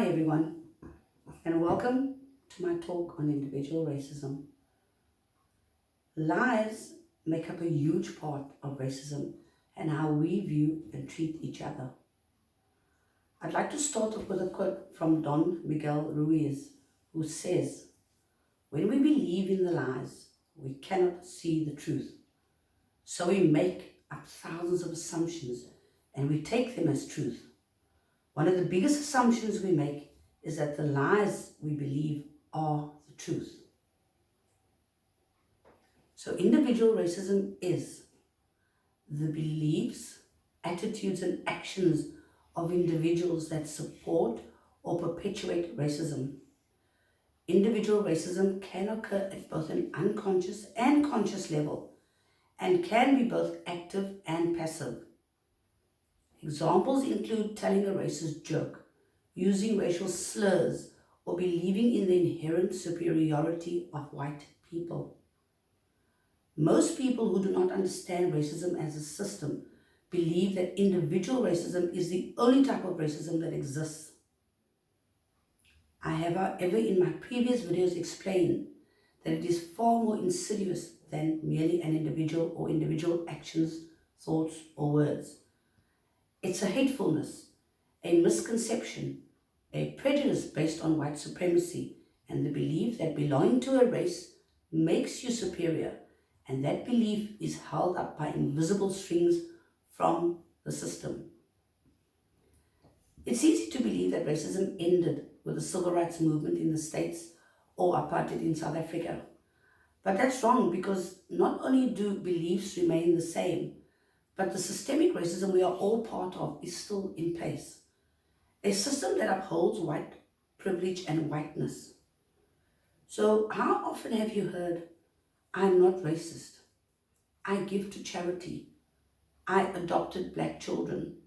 Hi everyone, and welcome to my talk on individual racism. Lies make up a huge part of racism and how we view and treat each other. I'd like to start off with a quote from Don Miguel Ruiz, who says, "When we believe in the lies, we cannot see the truth. So we make up thousands of assumptions and we take them as truth. One of the biggest assumptions we make is that the lies we believe are the truth." So individual racism is the beliefs, attitudes, and actions of individuals that support or perpetuate racism. Individual racism can occur at both an unconscious and conscious level and can be both active and passive. Examples include telling a racist joke, using racial slurs, or believing in the inherent superiority of white people. Most people who do not understand racism as a system believe that individual racism is the only type of racism that exists. I have, however, in my previous videos explained that it is far more insidious than merely an individual or individual actions, thoughts, or words. It's a hatefulness, a misconception, a prejudice based on white supremacy, and the belief that belonging to a race makes you superior, and that belief is held up by invisible strings from the system. It's easy to believe that racism ended with the civil rights movement in the States or apartheid in South Africa. But that's wrong, because not only do beliefs remain the same, but the systemic racism we are all part of is still in place. A system that upholds white privilege and whiteness. So how often have you heard, "I'm not racist. I give to charity. I adopted black children.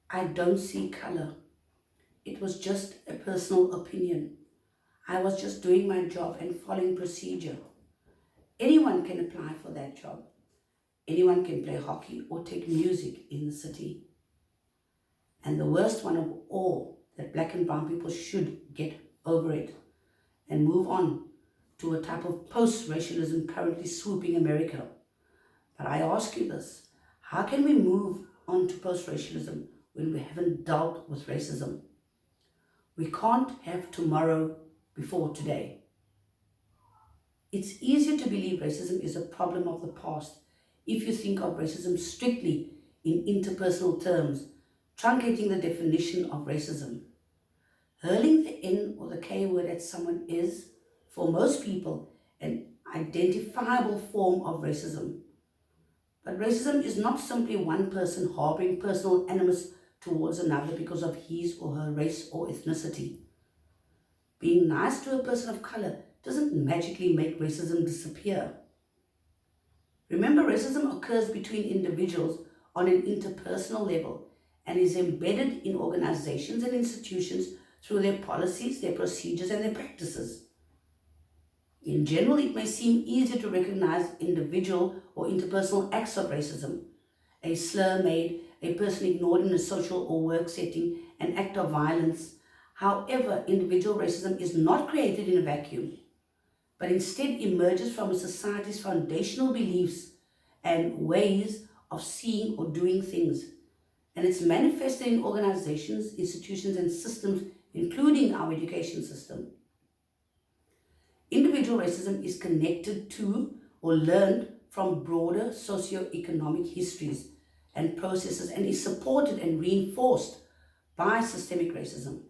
I don't see color. It was just a personal opinion. I was just doing my job and following procedure." Anyone can apply for that job. Anyone can play hockey or take music in the city. And the worst one of all, that black and brown people should get over it and move on to a type of post-racialism currently swooping America. But I ask you this, how can we move on to post-racialism when we haven't dealt with racism? We can't have tomorrow before today. It's easier to believe racism is a problem of the past if you think of racism strictly in interpersonal terms, truncating the definition of racism. Hurling the N or the K word at someone is, for most people, an identifiable form of racism. But racism is not simply one person harboring personal animus towards another because of his or her race or ethnicity. Being nice to a person of color doesn't magically make racism disappear. Remember, racism occurs between individuals on an interpersonal level and is embedded in organizations and institutions through their policies, their procedures, and their practices. In general, it may seem easier to recognize individual or interpersonal acts of racism. A slur made, a person ignored in a social or work setting, an act of violence. However, individual racism is not created in a vacuum, but instead emerges from a society's foundational beliefs and ways of seeing or doing things. And it's manifested in organizations, institutions, and systems, including our education system. Individual racism is connected to or learned from broader socio-economic histories and processes, and is supported and reinforced by systemic racism.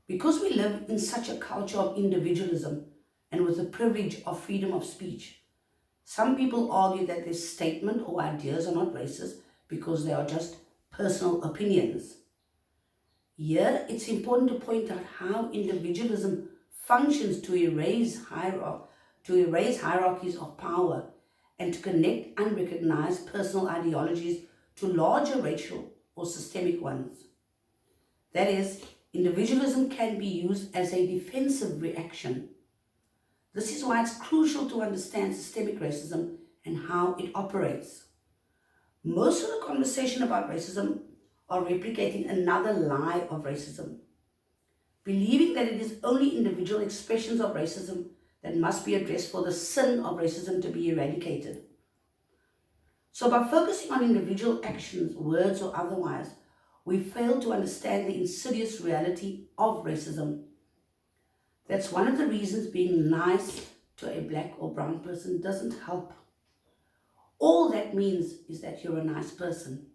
Because we live in such a culture of individualism and with the privilege of freedom of speech, some people argue that their statement or ideas are not racist because they are just personal opinions. Here, it's important to point out how individualism functions to erase hierarchies of power and to connect unrecognized personal ideologies to larger racial or systemic ones. That is, individualism can be used as a defensive reaction. This is why it's crucial to understand systemic racism and how it operates. Most of the conversation about racism are replicating another lie of racism. believing that it is only individual expressions of racism that must be addressed for the sin of racism to be eradicated. So by focusing on individual actions, words or otherwise, we fail to understand the insidious reality of racism. That's one of the reasons being nice to a black or brown person doesn't help. All that means is that you're a nice person.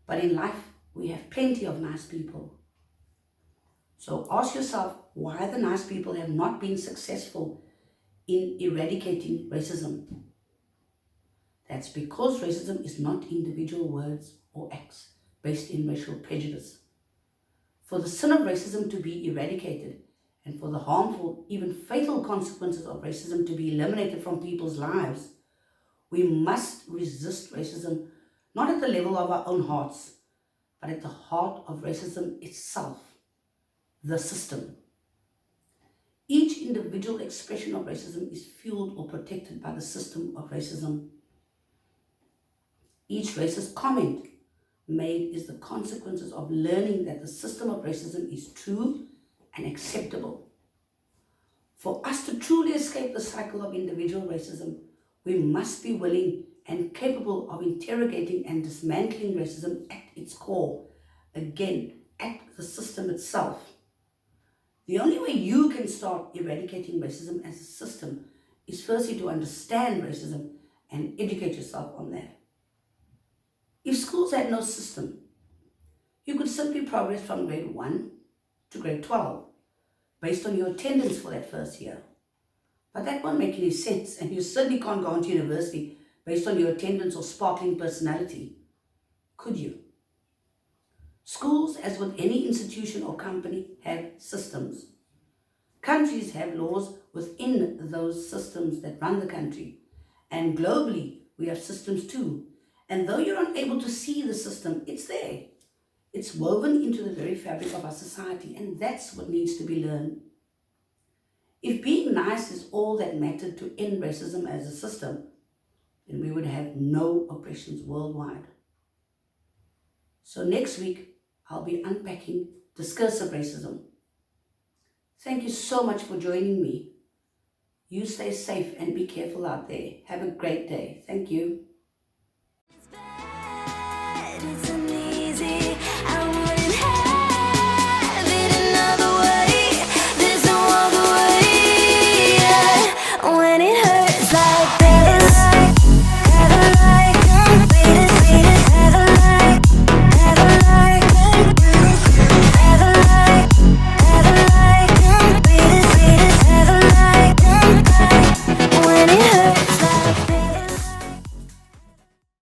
But in life, we have plenty of nice people. So ask yourself why the nice people have not been successful in eradicating racism. That's because racism is not individual words or acts based in racial prejudice. For the sin of racism to be eradicated and for the harmful, even fatal consequences of racism to be eliminated from people's lives, we must resist racism not at the level of our own hearts, but at the heart of racism itself, the system. Each individual expression of racism is fueled or protected by the system of racism. Each racist comment made is the consequences of learning that the system of racism is true and acceptable. For us to truly escape the cycle of individual racism, we must be willing and capable of interrogating and dismantling racism at its core, again, at the system itself. The only way you can start eradicating racism as a system is firstly to understand racism and educate yourself on that. If schools had no system, you could simply progress from grade 1 to grade 12 based on your attendance for that first year. But that won't make any sense, and you certainly can't go on to university based on your attendance or sparkling personality, could you? Schools, as with any institution or company, have systems. Countries have laws within those systems that run the country. And globally, we have systems too. And though you're unable to see the system, it's there. It's woven into the very fabric of our society, and that's what needs to be learned. If being nice is all that mattered to end racism as a system, then we would have no oppressions worldwide. So next week, I'll be unpacking discursive racism. Thank you so much for joining me. You stay safe and be careful out there. Have a great day. Thank you.